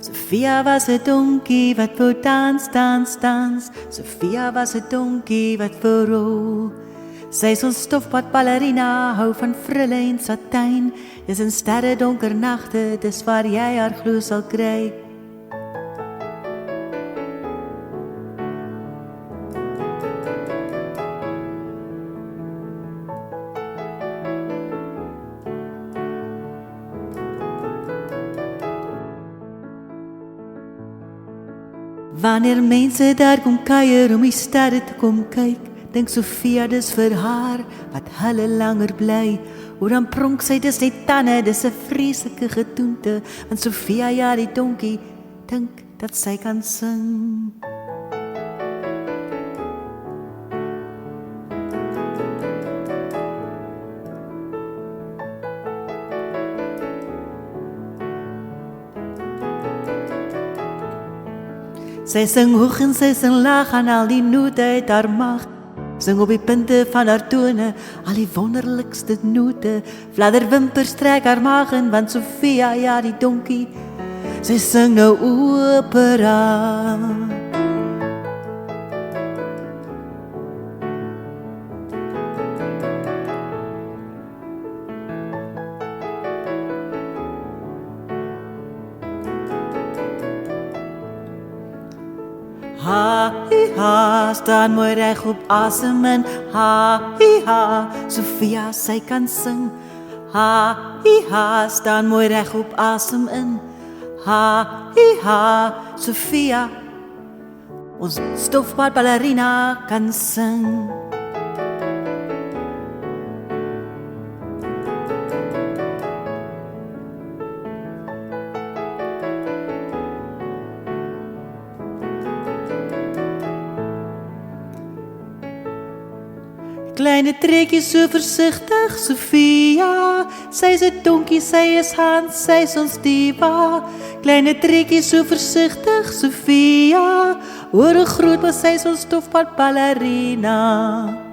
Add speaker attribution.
Speaker 1: Sophia was 'n donkie wat wou dans, dans, dans. Sophia was 'n donkie wat wou rol. Sy is ons stofpad ballerina, hou van frille en satijn. Dis in sterre donker nagte, dis waar jy haar glo sal kry. Wanneer mense daar kom kuier om die sterre te kom kyk, dink Sophia dis vir haar wat hulle langer bly. Hoe dan pronk sy, dis net tande, dis 'n vreeslike getoente. Want Sophia, ja die donkie, dink dat sy kan sing. Sy sing hoog en sy sing laag aan al die note uit haar mag. Sing op die punte van haar tone, al die wonderlikste note. Fladderwimpers trek haar maag in, want Sophia, ja die donkie, sy sing 'n opera. Ha, hi, ha, staan mooi reg op asem in. Ha, hi, ha, Sophia, sy kan sing. Ha, hi, ha, staan mooi reg op asem in. Ha, hi, ha, Sophia, ons stofpad ballerina kan sing. Kleine trekkie so versigtig, Sophia. Sy is 'n donkie, sy is Hans, sy is ons diva. Kleine trekkie so versigtig, Sophia. Oor 'n groot, maar sy is ons stofpad ballerina.